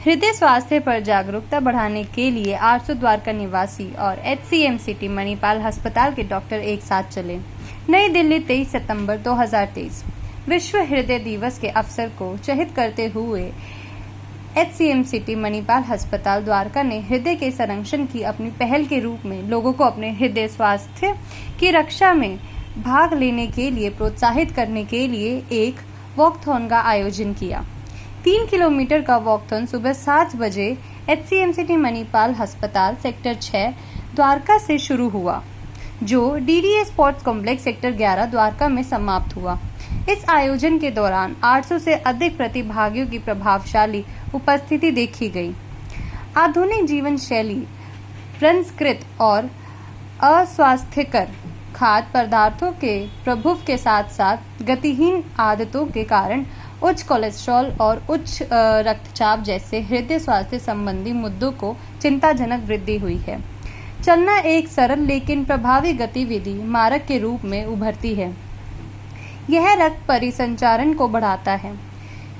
हृदय स्वास्थ्य पर जागरूकता बढ़ाने के लिए 800 द्वारका निवासी और HCMCT मणिपाल अस्पताल के डॉक्टर एक साथ चले। नई दिल्ली 23 सितंबर 2023 विश्व हृदय दिवस के अवसर को चहित करते हुए HCMCT मणिपाल अस्पताल द्वारका ने हृदय के संरक्षण की अपनी पहल के रूप में लोगों को अपने हृदय स्वास्थ्य की रक्षा में भाग लेने के लिए प्रोत्साहित करने के लिए एक वॉकथॉन का आयोजन किया। 3 किलोमीटर का वॉकथॉन सुबह 7 बजे HCMCT मणिपाल अस्पताल सेक्टर 6 द्वारका से शुरू हुआ, जो DDA sports complex sector 11 Dwarka में समाप्त हुआ। इस आयोजन के दौरान 800 से अधिक प्रतिभागियों की प्रभावशाली उपस्थिति देखी गई। आधुनिक जीवन शैली, प्रसंस्कृत और अस्वास्थ्यकर खाद्य पदार्थों के प्रभुत्व के साथ साथ गतिहीन आदतों के कारण उच्च कोलेस्ट्रॉल और उच्च रक्तचाप जैसे हृदय स्वास्थ्य संबंधी मुद्दों को चिंताजनक वृद्धि हुई है। चलना एक सरल लेकिन प्रभावी गतिविधि मार्ग के रूप में उभरती है। यह रक्त परिसंचारण को बढ़ाता है,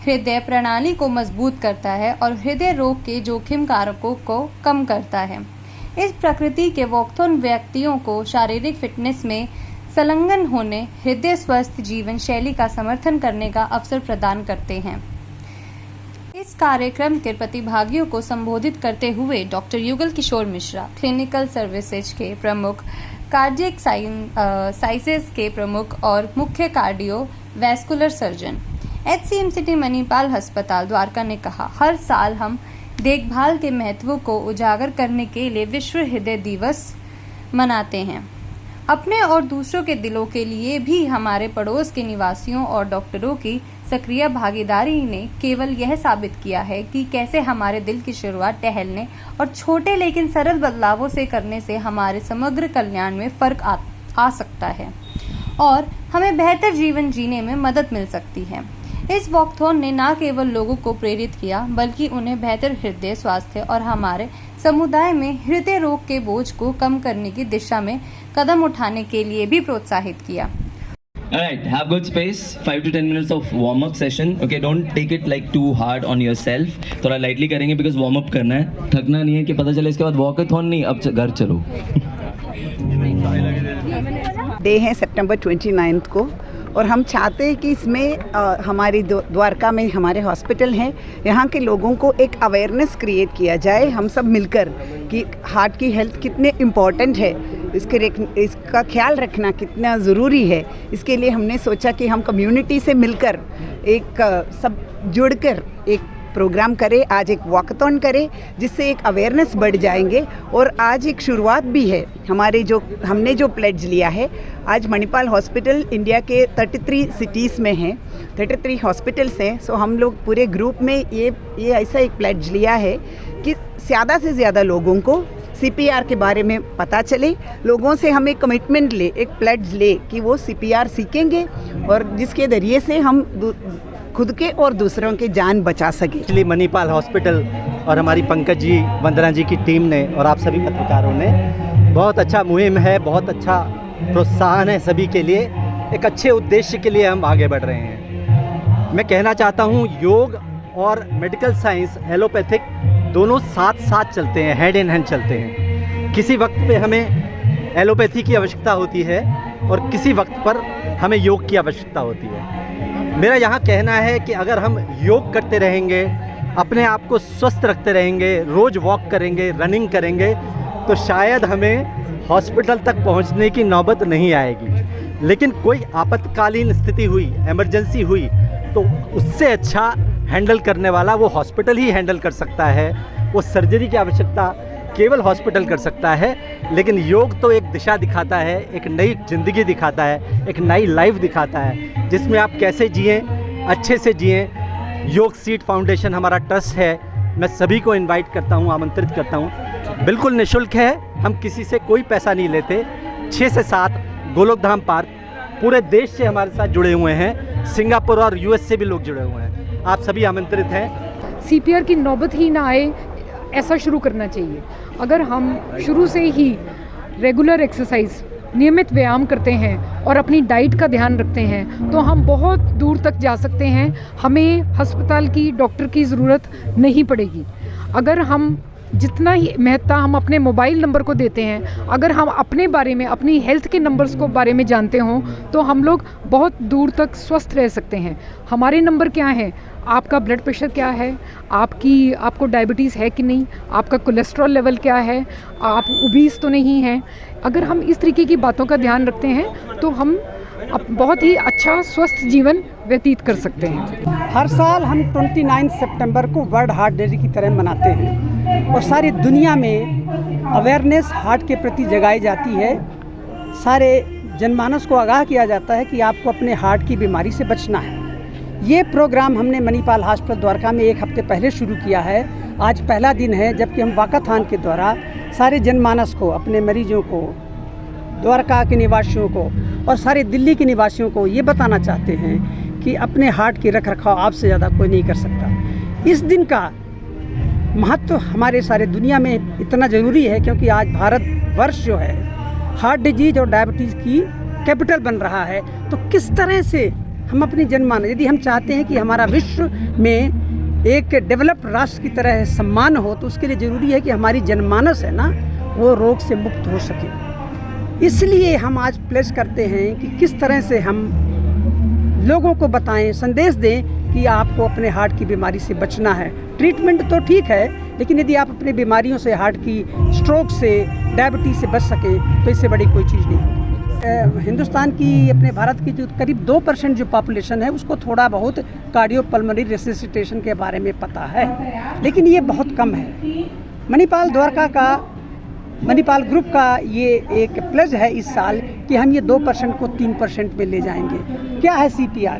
हृदय प्रणाली को मजबूत करता है और हृदय रोग के जोखिम कारकों को कम करता है। इस प्रकृति के वॉकथॉन व्यक्तियों को शारीरिक फिटनेस में संलग्न होने, हृदय स्वस्थ जीवन शैली का समर्थन करने का अवसर प्रदान करते हैं। इस कार्यक्रम के प्रतिभागियों को संबोधित करते हुए doctor Yugal Kishore Mishra, clinical services के प्रमुख, कार्डियक साइंसेज के प्रमुख और मुख्य cardio vascular surgeon HCMCT Manipal अस्पताल द्वारका ने कहा, हर साल हम देखभाल के महत्व को उजागर करने के लिए विश्व हृदय दिवस मनाते हैं। अपने और दूसरों के दिलों के लिए भी हमारे पड़ोस के निवासियों और डॉक्टरों की सक्रिय भागीदारी ने केवल यह साबित किया है कि कैसे हमारे दिल की शुरुआत टहलने और छोटे लेकिन सरल बदलावों से करने से हमारे समग्र कल्याण में फर्क आ सकता है और हमें बेहतर जीवन जीने में मदद मिल सकती है। इस वॉकथॉन ने न केवल लोगों को प्रेरित किया बल्कि उन्हें बेहतर हृदय स्वास्थ्य और हमारे समुदाय में हृदय रोग के बोझ को कम करने की दिशा में कदम उठाने के लिए भी प्रोत्साहित किया। Alright, have good space. 5 to 10 minutes of warm up session. Okay, don't take it like too hard on yourself. थोड़ा lightly करेंगे because warm up करना है, थकना नहीं है कि पता चले इसके बाद वॉकथॉन नहीं, अब घर चलो। डे है सितंबर 29 को और हम चाहते हैं कि इसमें हमारी द्वारका में हमारे हॉस्पिटल हैं, यहाँ के लोगों को एक अवेयरनेस क्रिएट किया जाए, हम सब मिलकर, कि हार्ट की हेल्थ कितने इम्पॉर्टेंट है, इसका ख्याल रखना कितना ज़रूरी है। इसके लिए हमने सोचा कि हम कम्युनिटी से मिलकर एक सब जुड़कर एक प्रोग्राम करें, आज एक वॉकथॉन करें जिससे एक अवेयरनेस बढ़ जाएंगे। और आज एक शुरुआत भी है, हमने जो प्लेड्ज लिया है, आज मणिपाल हॉस्पिटल इंडिया के 33 सिटीज़ में हैं, 33 हॉस्पिटल्स हैं। सो हम लोग पूरे ग्रुप में ये ऐसा एक प्लेड्ज लिया है कि ज़्यादा से ज़्यादा लोगों को CPR के बारे में पता चले, लोगों से हम एक कमिटमेंट ले, एक प्लेड्ज ले कि वो CPR सीखेंगे और जिसके ज़रिए से हम खुद के और दूसरों की जान बचा सके। इसलिए मणिपाल हॉस्पिटल और हमारी पंकज जी, वंदना जी की टीम ने और आप सभी पत्रकारों ने बहुत अच्छा मुहिम है, बहुत अच्छा प्रोत्साहन है सभी के लिए, एक अच्छे उद्देश्य के लिए हम आगे बढ़ रहे हैं। मैं कहना चाहता हूँ, योग और मेडिकल साइंस, एलोपैथिक दोनों साथ साथ चलते हैं, हैंड इन हैंड चलते हैं। किसी वक्त पे हमें एलोपैथी की आवश्यकता होती है और किसी वक्त पर हमें योग की आवश्यकता होती है। मेरा यहाँ कहना है कि अगर हम योग करते रहेंगे, अपने आप को स्वस्थ रखते रहेंगे, रोज़ वॉक करेंगे, रनिंग करेंगे, तो शायद हमें हॉस्पिटल तक पहुँचने की नौबत नहीं आएगी। लेकिन कोई आपातकालीन स्थिति हुई, इमरजेंसी हुई, तो उससे अच्छा हैंडल करने वाला वो हॉस्पिटल ही हैंडल कर सकता है। वो सर्जरी की आवश्यकता केवल हॉस्पिटल कर सकता है। लेकिन योग तो एक दिशा दिखाता है, एक नई ज़िंदगी दिखाता है, एक नई लाइफ दिखाता है, जिसमें आप कैसे जिएं, अच्छे से जिएं। योग सीड फाउंडेशन हमारा ट्रस्ट है, मैं सभी को इनवाइट करता हूं, आमंत्रित करता हूं। बिल्कुल निःशुल्क है, हम किसी से कोई पैसा नहीं लेते। 6 से 7 गोलोकधाम पार्क, पूरे देश से हमारे साथ जुड़े हुए हैं, सिंगापुर और US से भी लोग जुड़े हुए हैं। आप सभी आमंत्रित हैं। CPR की नौबत ही ना आए, ऐसा शुरू करना चाहिए। अगर हम शुरू से ही रेगुलर एक्सरसाइज, नियमित व्यायाम करते हैं और अपनी डाइट का ध्यान रखते हैं तो हम बहुत दूर तक जा सकते हैं। हमें अस्पताल की, डॉक्टर की ज़रूरत नहीं पड़ेगी। अगर हम जितना ही महत्ता हम अपने मोबाइल नंबर को देते हैं, अगर हम अपने बारे में, अपनी हेल्थ के नंबर्स को बारे में जानते हों तो हम लोग बहुत दूर तक स्वस्थ रह सकते हैं। हमारे नंबर क्या है, आपका ब्लड प्रेशर क्या है, आपको डायबिटीज़ है कि नहीं, आपका कोलेस्ट्रॉल लेवल क्या है, आप ओबीस तो नहीं हैं। अगर हम इस तरीके की बातों का ध्यान रखते हैं तो हम बहुत ही अच्छा स्वस्थ जीवन व्यतीत कर सकते हैं। हर साल हम 29 सितंबर को वर्ल्ड हार्ट डे की तरह मनाते हैं और सारी दुनिया में अवेयरनेस हार्ट के प्रति जगाई जाती है। सारे जनमानस को आगाह किया जाता है कि आपको अपने हार्ट की बीमारी से बचना है। ये प्रोग्राम हमने मणिपाल हॉस्पिटल द्वारका में 1 हफ्ते पहले शुरू किया है। आज पहला दिन है जबकि हम वाकाथान के द्वारा सारे जनमानस को, अपने मरीजों को, द्वारका के निवासियों को और सारे दिल्ली के निवासियों को ये बताना चाहते हैं कि अपने हार्ट की रख रखाव आपसे ज़्यादा कोई नहीं कर सकता। इस दिन का महत्व हमारे सारे दुनिया में इतना ज़रूरी है क्योंकि आज भारतवर्ष जो है हार्ट डिजीज़ और डायबिटीज़ की कैपिटल बन रहा है। तो किस तरह से हम अपनी जनमानस, यदि हम चाहते हैं कि हमारा विश्व में एक डेवलप्ड राष्ट्र की तरह सम्मान हो तो उसके लिए ज़रूरी है कि हमारी जनमानस है ना, वो रोग से मुक्त हो सके। इसलिए हम आज प्लेस करते हैं कि किस तरह से हम लोगों को बताएं, संदेश दें कि आपको अपने हार्ट की बीमारी से बचना है। ट्रीटमेंट तो ठीक है, लेकिन यदि आप अपनी बीमारियों से, हार्ट की, स्ट्रोक से, डायबिटीज़ से बच सकें तो इससे बड़ी कोई चीज़ नहीं होगी। हिंदुस्तान की, अपने भारत की जो करीब 2% जो पॉपुलेशन है उसको थोड़ा बहुत कार्डियोपल्मोनरी रेसिसिटेशन के बारे में पता है, लेकिन ये बहुत कम है। मणिपाल द्वारका का, मणिपाल ग्रुप का ये एक प्लस है इस साल कि हम ये 2% को 3% में ले जाएंगे। क्या है CPR?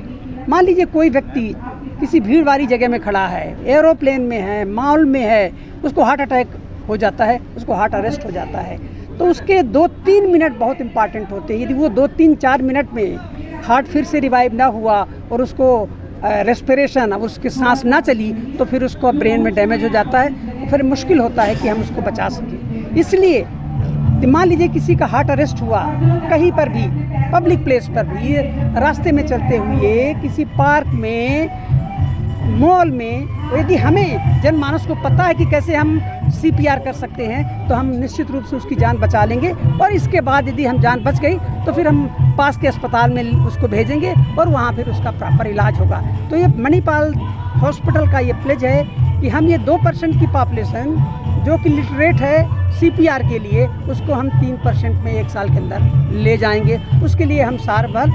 मान लीजिए कोई व्यक्ति किसी भीड़ वाली जगह में खड़ा है, एरोप्लेन में है, मॉल में है, उसको हार्ट अटैक हो जाता है, उसको हार्ट अरेस्ट हो जाता है, तो उसके 2-3 मिनट बहुत इंपॉर्टेंट होते हैं। यदि वो 2-3-4 मिनट में हार्ट फिर से रिवाइव ना हुआ और उसको रेस्पिरेशन, अब उसकी सांस ना चली तो फिर उसको ब्रेन में डैमेज हो जाता है, फिर मुश्किल होता है कि हम उसको बचा सकें। इसलिए मान लीजिए किसी का हार्ट अरेस्ट हुआ कहीं पर भी, पब्लिक प्लेस पर भी, रास्ते में चलते हुए, किसी पार्क में, मॉल में, यदि हमें जनमानस को पता है कि कैसे हम CPR कर सकते हैं तो हम निश्चित रूप से उसकी जान बचा लेंगे। और इसके बाद यदि हम जान बच गई तो फिर हम पास के अस्पताल में उसको भेजेंगे और वहाँ फिर उसका प्रॉपर इलाज होगा। तो ये मणिपाल हॉस्पिटल का ये प्लेज है कि हम ये 2% की पॉपुलेशन जो कि लिटरेट है CPR के लिए, उसको हम 3% में 1 साल के अंदर ले जाएंगे। उसके लिए हम साल भर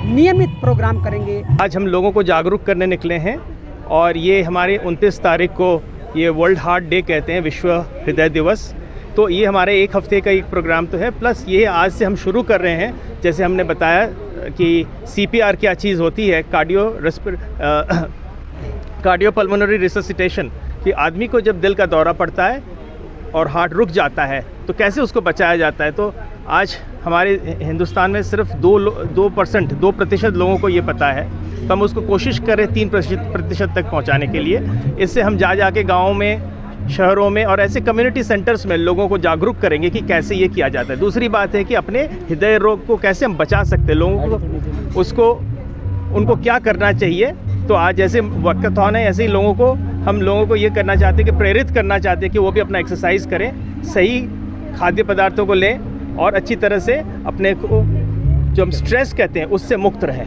नियमित प्रोग्राम करेंगे। आज हम लोगों को जागरूक करने निकले हैं और ये हमारे 29 तारीख को ये वर्ल्ड हार्ट डे कहते हैं, विश्व हृदय दिवस। तो ये हमारे 1 हफ्ते का एक प्रोग्राम तो है, प्लस ये आज से हम शुरू कर रहे हैं। जैसे हमने बताया कि CPR क्या चीज़ होती है, कार्डियोपल्मोनरी रिससिटेशन, कि आदमी को जब दिल का दौरा पड़ता है और हार्ट रुक जाता है तो कैसे उसको बचाया जाता है। तो आज हमारे हिंदुस्तान में सिर्फ 2% लोगों को ये पता है, तो हम उसको कोशिश करें 3% तक पहुंचाने के लिए। इससे हम जा के गाँव में, शहरों में और ऐसे कम्युनिटी सेंटर्स में लोगों को जागरूक करेंगे कि कैसे ये किया जाता है। दूसरी बात है कि अपने हृदय रोग को कैसे हम बचा सकते हैं, लोगों को उनको क्या करना चाहिए। तो आज जैसे वॉकाथॉन है, ऐसे ही हम लोगों को ये करना चाहते हैं कि प्रेरित करना चाहते हैं कि वो भी अपना एक्सरसाइज करें, सही खाद्य पदार्थों को लें और अच्छी तरह से अपने को, जो हम स्ट्रेस कहते हैं, उससे मुक्त रहें।